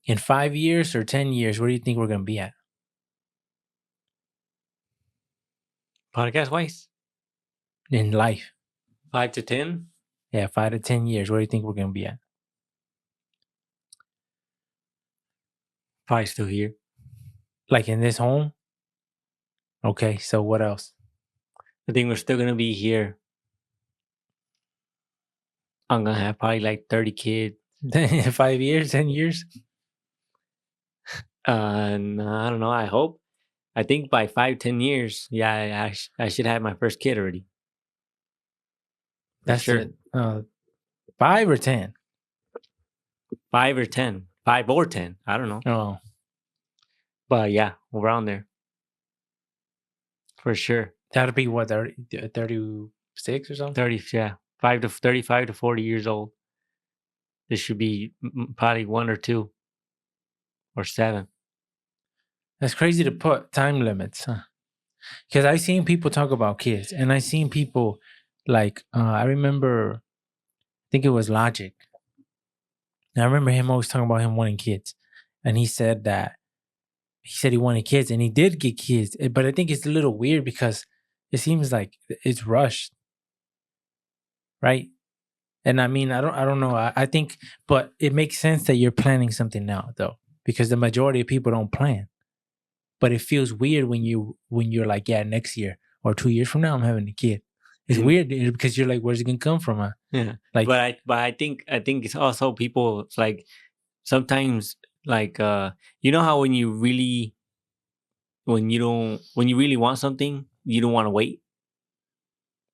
In 5 years or 10 years, where do you think we're going to be at? Podcast wise, In life? 5 to 10. Yeah, 5 to 10 years. Where do you think we're going to be at? Probably still here. Like in this home? Okay, so what else? I think we're still gonna be here. I'm gonna have probably like 30 kids. 5 years, 10 years? No, I don't know. I hope. I think by 5, 10 years, yeah, I should have my first kid already. For That's sure. it. 5 or 10? 5 or 10. 5 or 10. I don't know. Oh, But yeah, around there. For sure. that'd be what, 36 or something? 30, yeah. 35 to 40 years old. This should be probably 1 or 2 or 7. That's crazy to put time limits, huh? Because I seen people talk about kids, and I seen people like I remember, I think it was Logic. And I remember him always talking about him wanting kids, and he said he wanted kids, and he did get kids. But I think it's a little weird because it seems like it's rushed, right? And I mean, I don't know. I think, but it makes sense that you're planning something now, though, because the majority of people don't plan. But it feels weird when you're like, yeah, next year or 2 years from now, I'm having a kid. It's weird because you're like, where's it gonna come from? Huh? Yeah. Like, but I think it's also people. It's like sometimes like you know how when you really want something, you don't want to wait.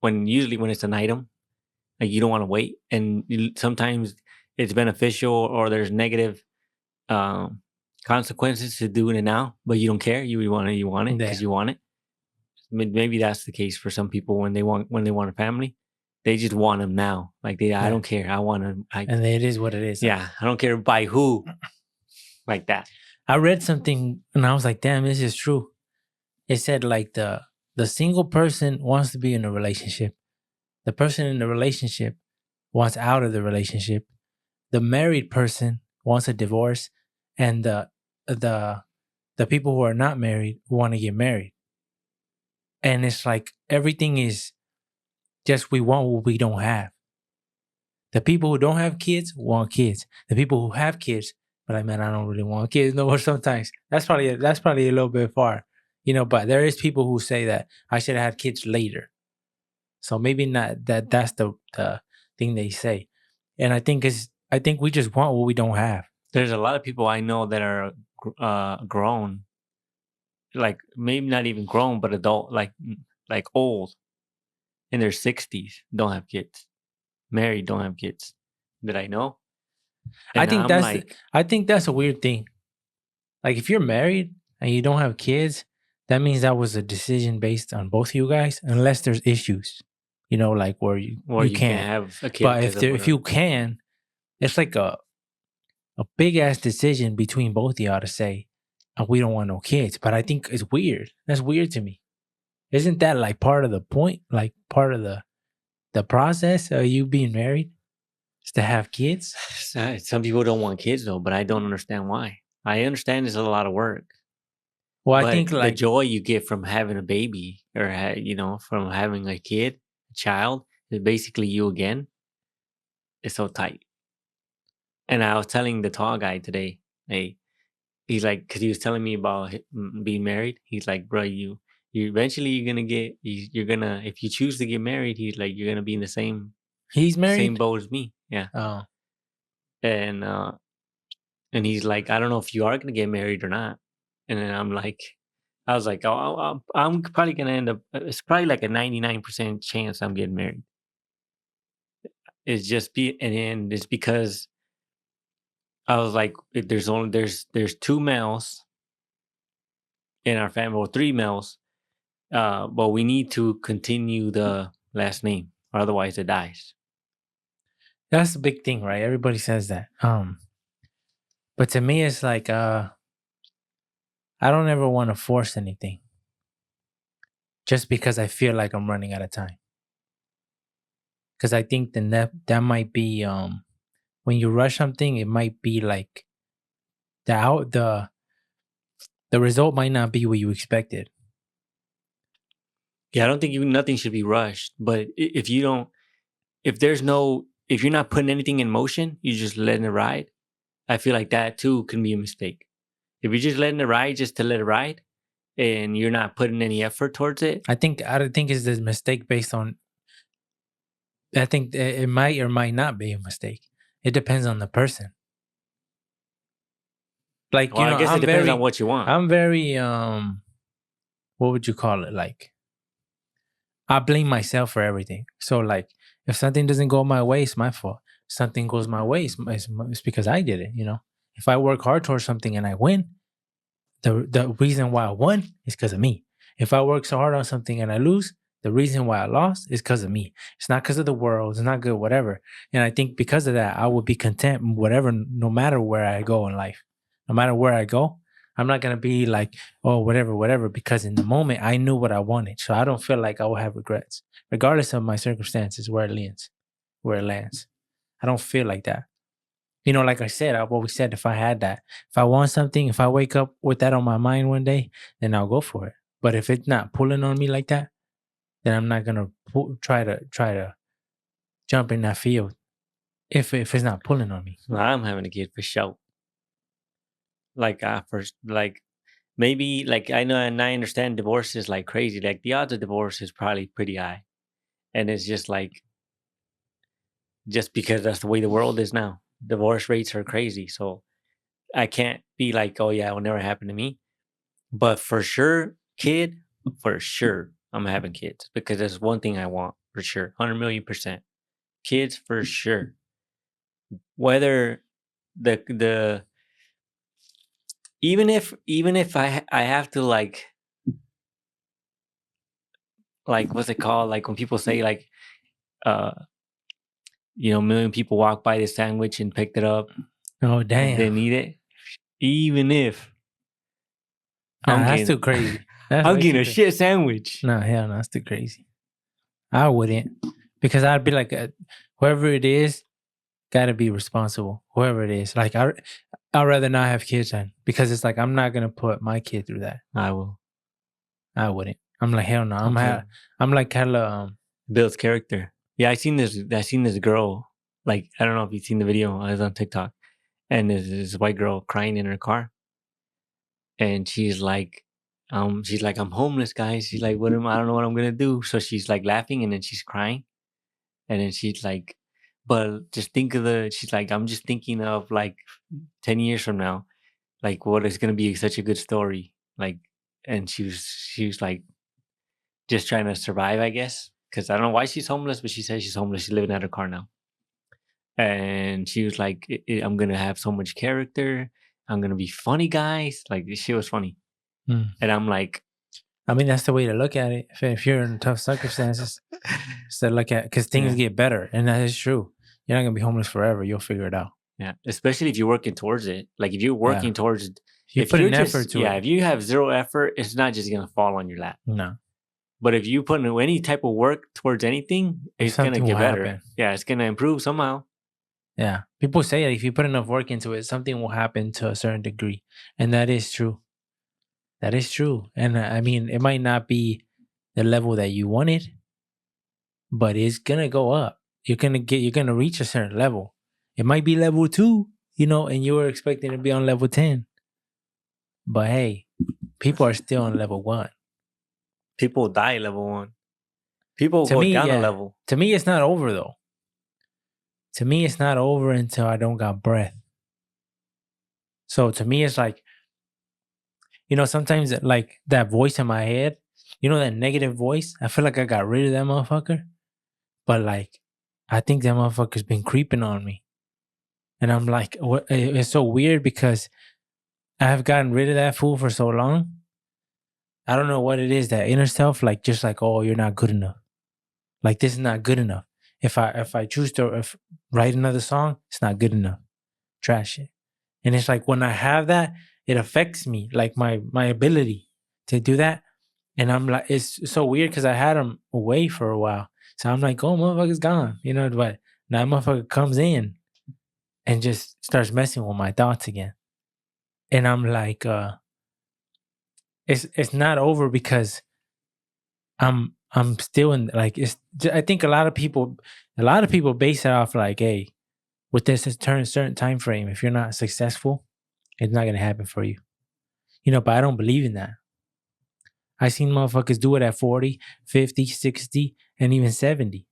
Usually when it's an item, like you don't want to wait, and sometimes it's beneficial or there's negative um, consequences to doing it now, but you don't care. You want it because yeah, you want it. Maybe that's the case for some people when they want a family. They just want them now. Like I yeah. don't care. I want them. And it is what it is. Huh? Yeah, I don't care by who. Like that. I read something and I was like, damn, this is true. It said like the single person wants to be in a relationship. The person in the relationship wants out of the relationship. The married person wants a divorce, and the the people who are not married want to get married. And it's like everything is just we want what we don't have. The people who don't have kids want kids. The people who have kids, but like, man, I don't really want kids no more. Sometimes that's probably a little bit far, But there is people who say that I should have had kids later. So maybe not that. That's the thing they say, and I think we just want what we don't have. There's a lot of people I know that are grown, like maybe not even grown, but adult, like old in their 60s, don't have kids, married, don't have kids that I know, I and think I'm that's like, I think that's a weird thing. Like if you're married and you don't have kids, that means that was a decision based on both of you guys, unless there's issues, like where well, you you can't can't. have a kid But because of if whatever. you can, it's like a big ass decision between both of y'all to say, we don't want no kids. But I think it's weird. That's weird to me. Isn't that like part of the point? Like part of the process of you being married is to have kids? Some people don't want kids though, but I don't understand why. I understand it's a lot of work, Well, I but think the like joy you get from having a baby or from having a kid, a child, is basically you again. It's so tight. And I was telling the tall guy today, hey, he's like, because he was telling me about being married. He's like, bro, you eventually you're gonna you're gonna if you choose to get married. He's like, you're gonna be in the he's same married. boat as me, yeah. Oh, And and he's like, I don't know if you are gonna get married or not. And then I was like, oh, I'm probably gonna end up. It's probably like a 99% chance I'm getting married. And then it's because I was like, there's 2 males in our family, or 3 males. But we need to continue the last name, or otherwise it dies. that's a big thing, right? Everybody says that. But to me, it's like I don't ever want to force anything just because I feel like I'm running out of time. Because I think that might be when you rush something, it might be like the result might not be what you expected. Yeah, I don't think nothing should be rushed. But if you don't, if you're not putting anything in motion, you're just letting it ride. I feel like that too can be a mistake. If you're just letting it ride just to let it ride, and you're not putting any effort towards it, I don't think it's a mistake based on. I think it might or might not be a mistake. It depends on the person. Like well, I guess it depends on what you want. I'm very what would you call it? Like I blame myself for everything. So like if something doesn't go my way, it's my fault. Something goes my way, it's because I did it. If I work hard towards something and I win, the reason why I won is because of me. If I work so hard on something and I lose, the reason why I lost is because of me. It's not because of the world. It's not good, whatever. And I think because of that, I would be content, whatever, no matter where I go in life. No matter where I go, I'm not gonna be like, oh, whatever, whatever, because in the moment I knew what I wanted. So I don't feel like I will have regrets, regardless of my circumstances, where it lands, where it lands. I don't feel like that. Like I said, I've always said if I had that, if I want something, if I wake up with that on my mind one day, then I'll go for it. But if it's not pulling on me like that, then I'm not gonna try to jump in that field if it's not pulling on me. I'm having a kid for sure. Like first, like maybe like I know and I understand divorce is like crazy. Like the odds of divorce is probably pretty high, and it's just like just because that's the way the world is now. Divorce rates are crazy, so I can't be like, oh yeah, it will never happen to me. But for sure, kid, for sure, I'm having kids because there's one thing I want for sure, 100 million%. Kids for sure. Whether the even if I have to like what's it called, like when people say like uh a million people walk by the sandwich and picked it up Oh and didn't damn! eat it, even if Nah, I'm that's getting too crazy. That's I'm way getting too a crazy. shit sandwich. No, hell no, that's too crazy. I wouldn't, because I'd be like, whoever it is, gotta be responsible. Whoever it is, like I'd rather not have kids then, because it's like I'm not gonna put my kid through that. I will. I wouldn't. I'm like hell no. Okay. I'm like hella Builds character. Yeah, I seen this girl. Like I don't know if you've seen the video. I was on TikTok, and there's this white girl crying in her car, and she's like, I'm homeless, guys. She's like, I don't know what I'm gonna do. So she's like laughing, and then she's crying, and then she's like, but just think of she's like, I'm just thinking of like 10 years from now, like what is gonna be such a good story, like, and she was like just trying to survive, I guess, because I don't know why she's homeless, but she says she's homeless. She's living out her car now. And she was like, I'm going to have so much character. I'm going to be funny, guys. Like, this shit was funny. mm. And I'm like, I mean, that's the way to look at it. If you're in tough circumstances, so look at, because things yeah, get better, and that is true. You're not gonna be homeless forever. You'll figure it out. yeah. Especially if you're working towards it. Like, if you're Yeah, working towards it, if you if put you're an effort just, to yeah, it. if you have zero effort, it's not just going to fall on your lap. No, But if you put in any type of work towards anything, it's going to something will get better. happen. Yeah, it's going to improve somehow. Yeah, people say that if you put enough work into it, something will happen to a certain degree, and that is true. That is true. And I mean, it might not be the level that you wanted, but it's gonna go up. You're gonna reach a certain level. It might be level 2, and you were expecting to be on level 10. But hey, people are still on level 1. People die level 1. People To go me, down a yeah. level. To me, it's not over though. To me, it's not over until I don't got breath. So to me, it's like, sometimes like that voice in my head, that negative voice, I feel like I got rid of that motherfucker. But like, I think that motherfucker's been creeping on me. And I'm like, it's so weird because I have gotten rid of that fool for so long. I don't know what it is, that inner self, like just like, oh, you're not good enough. Like this is not good enough. If I choose to write another song, it's not good enough. Trash it. And it's like when I have that, it affects me, like my ability to do that. And I'm like, it's so weird because I had him away for a while. So I'm like, oh, motherfucker's gone. But now motherfucker comes in and just starts messing with my thoughts again. And I'm like, it's not over because I'm still in, like, it's, I think a lot of people base it off like, hey, with this certain time frame, if you're not successful, it's not gonna happen for you. But I don't believe in that. I seen motherfuckers do it at 40, 50, 60, and even 70.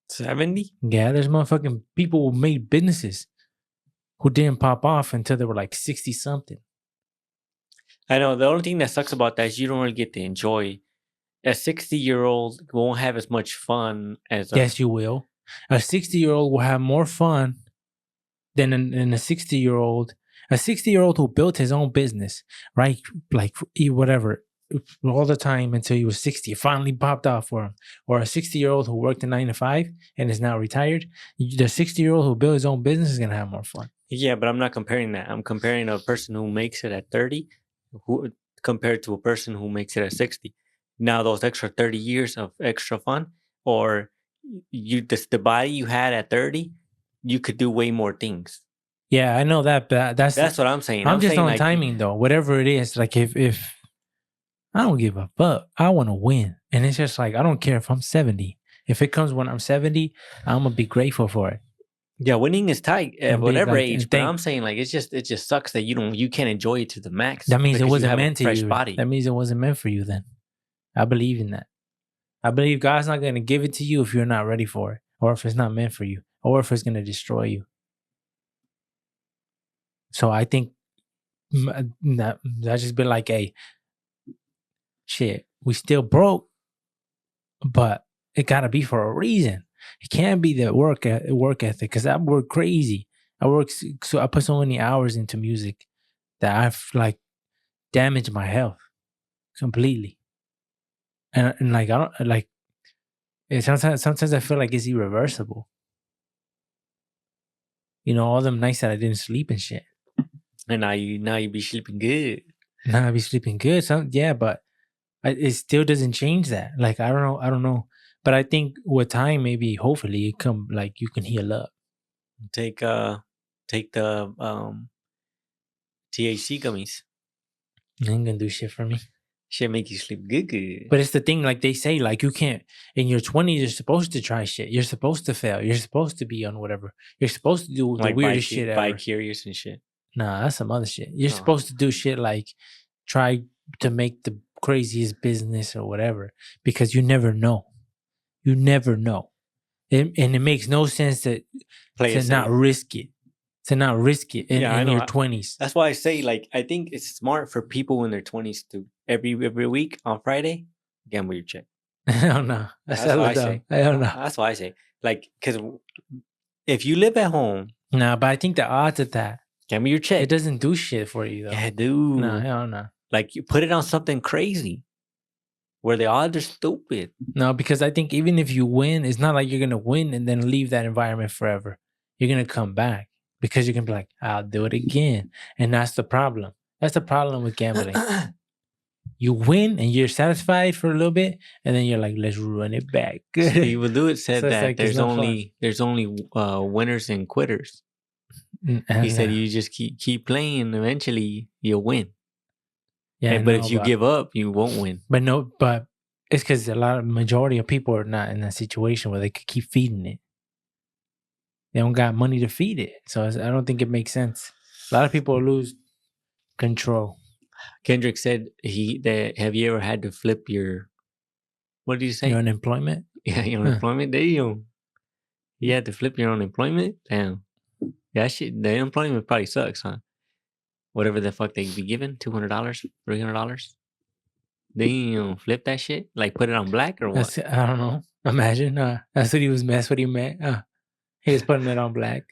70? Yeah, there's motherfucking people who made businesses who didn't pop off until they were like 60 something. I know. The only thing that sucks about that is you don't really get to enjoy. A 60-year-old won't have as much fun as a. Yes, you will. A 60-year-old will have more fun than a 60-year-old. A 60-year-old who built his own business, right? Like whatever, all the time until he was 60. It finally popped off for him. Or a 60-year-old who worked a 9 to 5 and is now retired. The 60-year-old who built his own business is gonna have more fun. Yeah, but I'm not comparing that. I'm comparing a person who makes it at 30 who compared to a person who makes it at 60. Now those extra 30 years of extra fun, or the body you had at 30, you could do way more things. Yeah, I know that, but that's what I'm saying. I'm just saying on like, timing though. Whatever it is, like if I don't give a fuck, I want to win, and it's just like I don't care if I'm 70. If it comes when I'm 70, I'm gonna be grateful for it. Yeah, winning is tight at And be whatever like, age. But I'm saying like it just sucks that you can't enjoy it to the max. That means it because you wasn't have a meant to fresh you. body. That means it wasn't meant for you. Then I believe in that. I believe God's not gonna give it to you if you're not ready for it, or if it's not meant for you, or if it's gonna destroy you. So I think that just been like, hey, shit, we still broke, but it gotta be for a reason. It can't be the work ethic, because I work crazy. So I put so many hours into music that I've like damaged my health completely. And like I don't like it, sometimes I feel like it's irreversible. All them nights that I didn't sleep and shit. And now you be sleeping good. Now I be sleeping good. Yeah, but it still doesn't change that. Like I don't know. But I think with time, maybe hopefully it come like you can heal up. Take the THC gummies. It ain't gonna do shit for me. Shit make you sleep good. But it's the thing, like they say, like you can't in your 20s. You're supposed to try shit. You're supposed to fail. You're supposed to be on whatever. You're supposed to do the weirdest shit ever. Bi-curious and shit. Nah, that's some other shit. You're supposed to do shit like try to make the craziest business or whatever, because you never know. You never know. And it makes no sense to not risk it. To not risk it in your 20s. That's why I say, like, I think it's smart for people in their 20s to every week on Friday gamble your check. Hell no. That's what I say. I don't know. That's why I say, like, because if you live at home, nah, but I think the odds of that, gamble your check. It doesn't do shit for you though. Yeah, dude. Nah, hell no. Like you put it on something crazy where the odds are stupid. No, because I think even if you win, it's not like you're gonna win and then leave that environment forever. You're gonna come back because you can be like, I'll do it again. And that's the problem. That's the problem with gambling. You win and you're satisfied for a little bit, and then you're like, let's run it back. Steve Lewitt said So it's that like, there's only winners and quitters. He said you just keep playing, eventually you'll win. Yeah, but if you give up, you won't win. But it's because majority of people are not in that situation where they could keep feeding it. They don't got money to feed it, so I don't think it makes sense. A lot of people lose control. Kendrick said have you ever had to flip your, what did you say? Your unemployment? Yeah, your unemployment. Damn. You had to flip your unemployment? Damn. Yeah, shit. The unemployment probably sucks, huh? Whatever the fuck they be giving, $200, $300. Damn, flip that shit? Like put it on black or what? I don't know. Imagine. That's what he meant. He was putting it on black.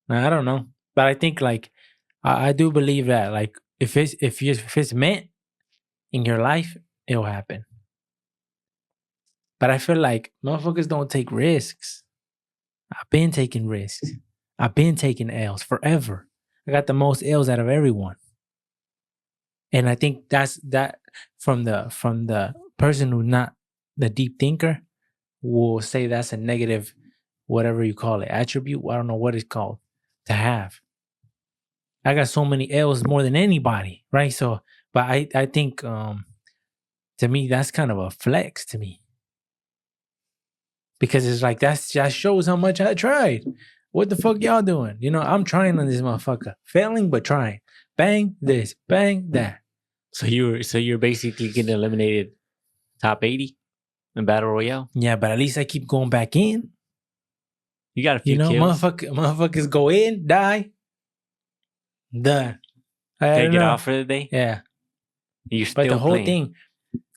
I don't know. But I think like I do believe that like if it's meant in your life, it'll happen. But I feel like motherfuckers don't take risks. I've been taking risks. I've been taking L's forever. I got the most L's out of everyone. And I think that's that from the person who's not the deep thinker will say that's a negative, whatever you call it, attribute. I don't know what it's called to have. I got so many L's more than anybody, right? So, but I think to me that's kind of a flex to me because it's like that shows how much I tried. What the fuck y'all doing? You know, I'm trying on this motherfucker, failing but trying. Bang this, bang that. So you're basically getting eliminated top 80 in Battle Royale. Yeah, but at least I keep going back in. You got a few You know, kills. motherfuckers go in, die, done. I Gotta don't get know. off for the day. Yeah, You're but still the whole playing. thing,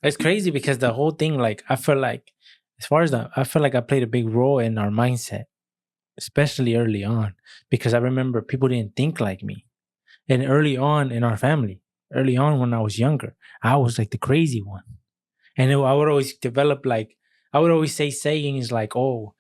it's crazy because the whole thing, like, I feel like, as far as I feel like I played a big role in our mindset, especially early on, because I remember people didn't think like me. And early on in our family, early on when I was younger, I was like the crazy one. And I would always develop like, I would always say sayings like, oh,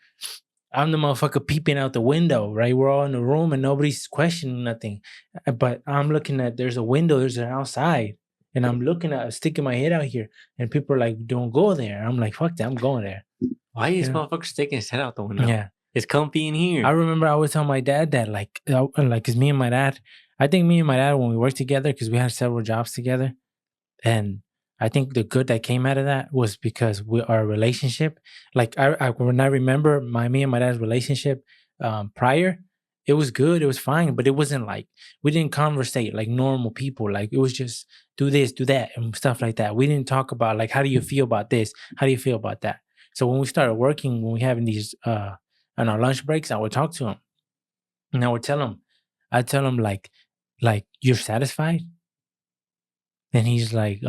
I'm the motherfucker peeping out the window, right? We're all in the room and nobody's questioning nothing. But I'm looking at, there's a window, there's an outside. And I'm looking at, sticking my head out here. And people are like, don't go there. I'm like, fuck that, I'm going there. Why is You know? motherfucker sticking his head out the window? Yeah. It's comfy in here. I remember I would tell my dad that, like, cause me and my dad, I think me and my dad, when we worked together, cause we had several jobs together, and I think the good that came out of that was because our relationship, like when I remember me and my dad's relationship prior, it was good, it was fine, but it wasn't like, we didn't conversate like normal people. Like it was just do this, do that, and stuff like that. We didn't talk about like, how do you feel about this? How do you feel about that? So when we started working, when we having these on our lunch breaks, I would talk to him and I tell him like you're satisfied? And he's like,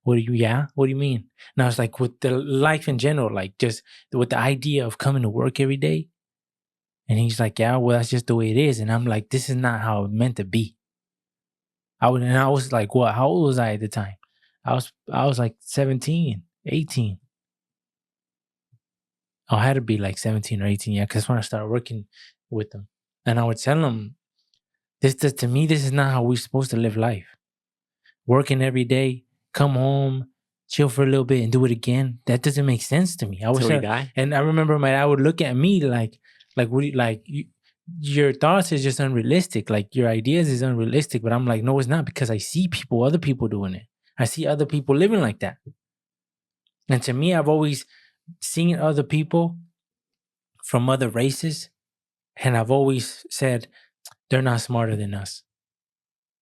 what do you, yeah? What do you mean? And I was like, with the life in general, like just with the idea of coming to work every day. And he's like, yeah, well, that's just the way it is. And I'm like, this is not how it meant to be. And I was like, what? How old was I at the time? I was like 17, 18. I had to be like 17 or 18, yeah, because when I started working with them. And I would tell him, to me, this is not how we're supposed to live life. Working every day, come home, chill for a little bit, and do it again. That doesn't make sense to me. I was, Till we die. and I remember my dad would look at me like, what do you, like, your thoughts is just unrealistic. Like your ideas is unrealistic. But I'm like, no, it's not, because I see other people doing it. I see other people living like that. And to me, I've always seen other people from other races, and I've always said they're not smarter than us.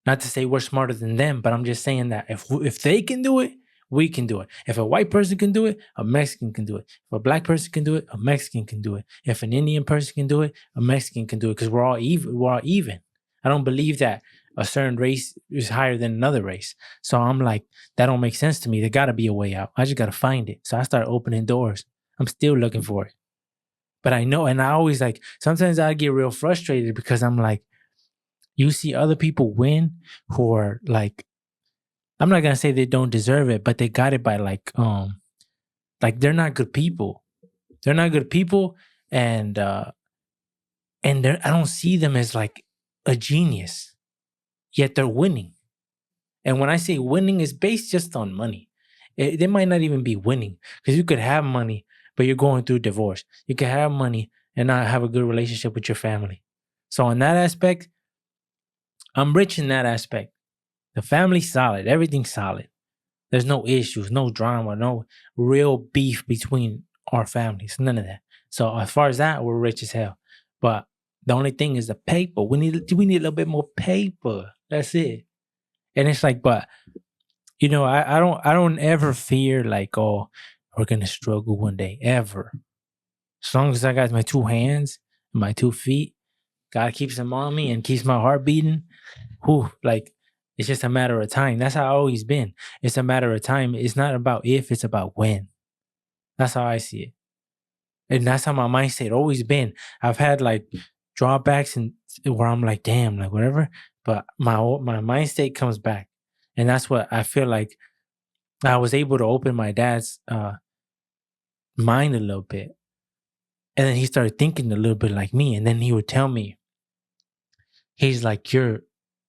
Not to say we're smarter than them, but I'm just saying that if they can do it, we can do it. If a white person can do it, a Mexican can do it. If a black person can do it, a Mexican can do it. If an Indian person can do it, a Mexican can do it, because we're all even. We're all even. I don't believe that a certain race is higher than another race. So I'm like, that don't make sense to me. There got to be a way out. I just got to find it. So I start opening doors. I'm still looking for it. But I know, and I always like, sometimes I get real frustrated because I'm like, you see other people win who are like, I'm not gonna say they don't deserve it, but they got it by like they're not good people. They're not good people, and I don't see them as like a genius. Yet they're winning. And when I say winning, it's based just on money. They might not even be winning, because you could have money, but you're going through divorce. You could have money and not have a good relationship with your family. So in that aspect, I'm rich in that aspect. The family's solid. Everything's solid. There's no issues, no drama, no real beef between our families. None of that. So as far as that, we're rich as hell. But the only thing is the paper. We need a little bit more paper. That's it. And it's like, but you know, I don't ever fear like, oh, we're gonna struggle one day, ever. As long as I got my two hands and my 2 feet, God keeps them on me and keeps my heart beating. Whew, like, it's just a matter of time. That's how I've always been. It's a matter of time. It's not about if, it's about when. That's how I see it. And that's how my mindset always been. I've had like drawbacks and where I'm like, damn, like whatever. But my mind state comes back. And that's what I feel like I was able to open my dad's mind a little bit. And then he started thinking a little bit like me. And then he would tell me, he's like,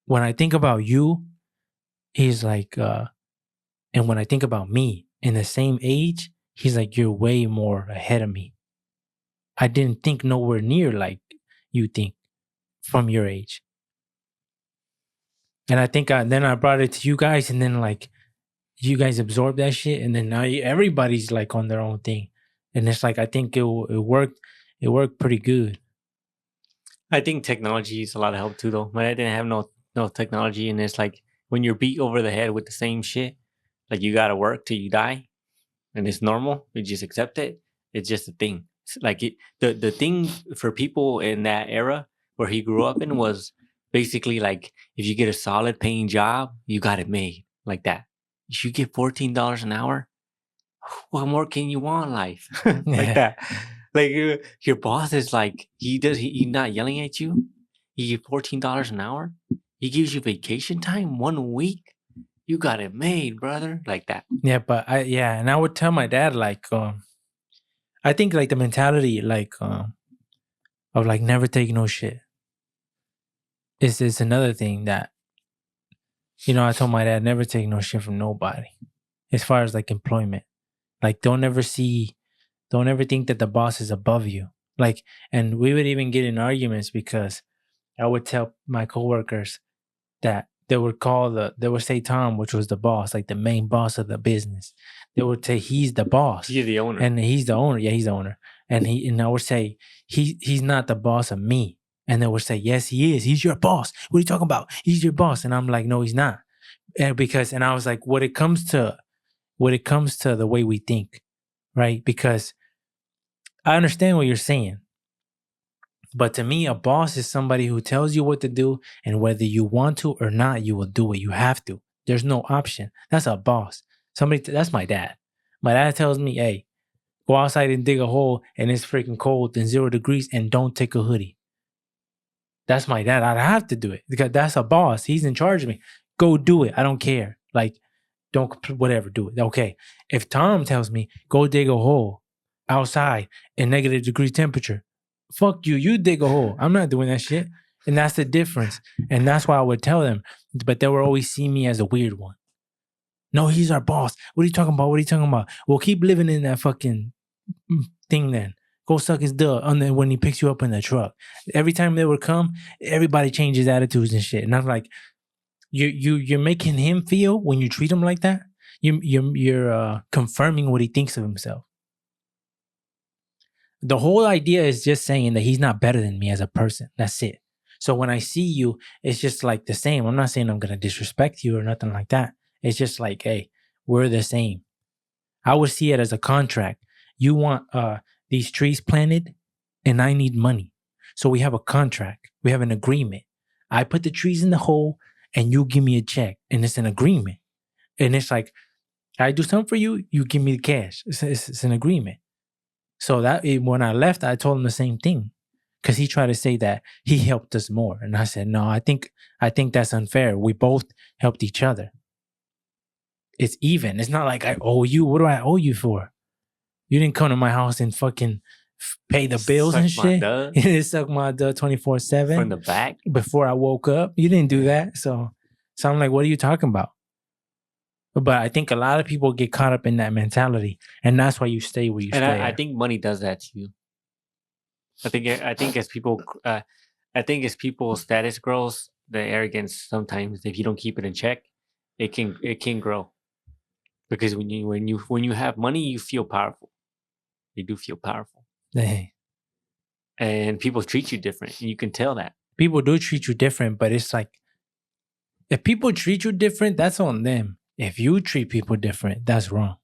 when I think about you, he's like, and when I think about me in the same age, he's like, you're way more ahead of me. I didn't think nowhere near like you think from your age. And I think then I brought it to you guys, and then like you guys absorb that shit, and then now everybody's like on their own thing, and it's like I think it worked. It worked pretty good. I think technology is a lot of help too, though. But I didn't have no technology, and it's like when you're beat over the head with the same shit, like you gotta work till you die, and it's normal. You just accept it. It's just a thing. The thing for people in that era where he grew up in was basically like if you get a solid paying job, you got it made like that. If you get $14 an hour, what more can you want in life? Like that. Like your boss is like he not yelling at you. He give $14 an hour. He gives you vacation time 1 week. You got it made, brother. Like that. Yeah, but and I would tell my dad like I think like the mentality like of like never taking no shit is another thing that I told my dad never take no shit from nobody as far as like employment. Like don't ever think that the boss is above you. Like, and we would even get in arguments because I would tell my coworkers that they would say Tom, which was the boss, like the main boss of the business. They would say he's the boss. He's the owner. And he's the owner. Yeah, he's the owner. And I would say he's not the boss of me. And they would say, yes, he is. He's your boss. What are you talking about? He's your boss. And I'm like, no, he's not. And I was like, when it comes to the way we think, right? Because I understand what you're saying. But to me, a boss is somebody who tells you what to do, and whether you want to or not, you will do it. You have to. There's no option. That's a boss. That's my dad. My dad tells me, hey, go outside and dig a hole and it's freaking cold and 0 degrees and don't take a hoodie. That's my dad. I have to do it because that's a boss. He's in charge of me. Go do it. I don't care. Like, don't, whatever, do it. Okay. If Tom tells me, go dig a hole outside in -degree temperature, fuck you. You dig a hole. I'm not doing that shit. And that's the difference. And that's why I would tell them. But they would always see me as a weird one. No, he's our boss. What are you talking about? What are you talking about? Well, keep living in that fucking thing then. Go suck his dick when he picks you up in the truck. Every time they would come, everybody changes attitudes and shit. And I'm like, you're making him feel when you treat him like that. You're confirming what he thinks of himself. The whole idea is just saying that he's not better than me as a person. That's it. So when I see you, it's just like the same. I'm not saying I'm gonna disrespect you or nothing like that. It's just like, hey, we're the same. I would see it as a contract. You want these trees planted, and I need money. So we have a contract. We have an agreement. I put the trees in the hole, and you give me a check, and it's an agreement. And it's like, I do something for you, you give me the cash. It's an agreement. So when I left, I told him the same thing because he tried to say that he helped us more, and I said, no, I think that's unfair. We both helped each other. It's even. It's not like I owe you. What do I owe you for? You didn't come to my house and fucking pay the bills and shit. You didn't suck my dud 24/7 from the back before I woke up. You didn't do that. So I'm like, what are you talking about? But I think a lot of people get caught up in that mentality, and that's why you stay where you stay. And I think money does that to you. I think as people's status grows, the arrogance sometimes, if you don't keep it in check, it can grow. Because when you have money, you feel powerful. You do feel powerful. Hey. And people treat you different, and you can tell that. People do treat you different, but it's like, if people treat you different, that's on them. If you treat people different, that's wrong.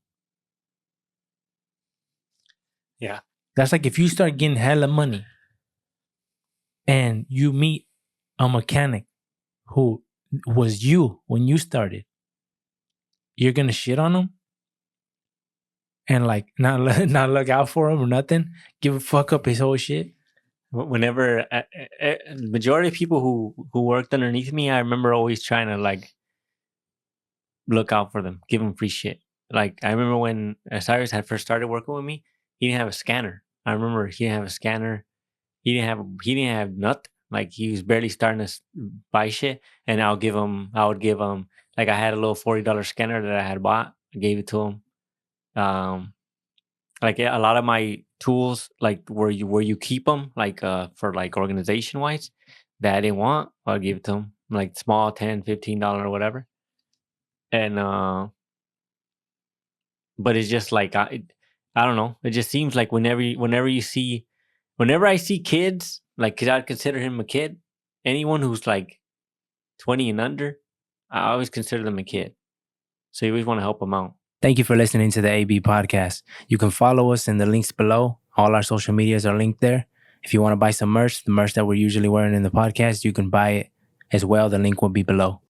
Yeah. That's like if you start getting hella money and you meet a mechanic who was you when you started, you're going to shit on him and like not look out for him or nothing, give a fuck up his whole shit. Whenever majority of people who worked underneath me, I remember always trying to like look out for them, give them free shit. Like I remember when Cyrus had first started working with me, he didn't have a scanner. I remember he didn't have a scanner. He didn't have nothing. Like he was barely starting to buy shit, and I would give him like I had a little $40 scanner that I had bought. I gave it to him. Like a lot of my tools, like where you keep them, like for like organization wise, that I didn't want, I'll give it to him. like small $10, $15 or whatever. And but it's just like I don't know. It just seems like whenever I see kids, like, 'cause I consider him a kid. Anyone who's like 20 and under, I always consider them a kid. So you always want to help them out. Thank you for listening to the AB podcast. You can follow us in the links below. All our social medias are linked there. If you want to buy some merch, the merch that we're usually wearing in the podcast, you can buy it as well. The link will be below.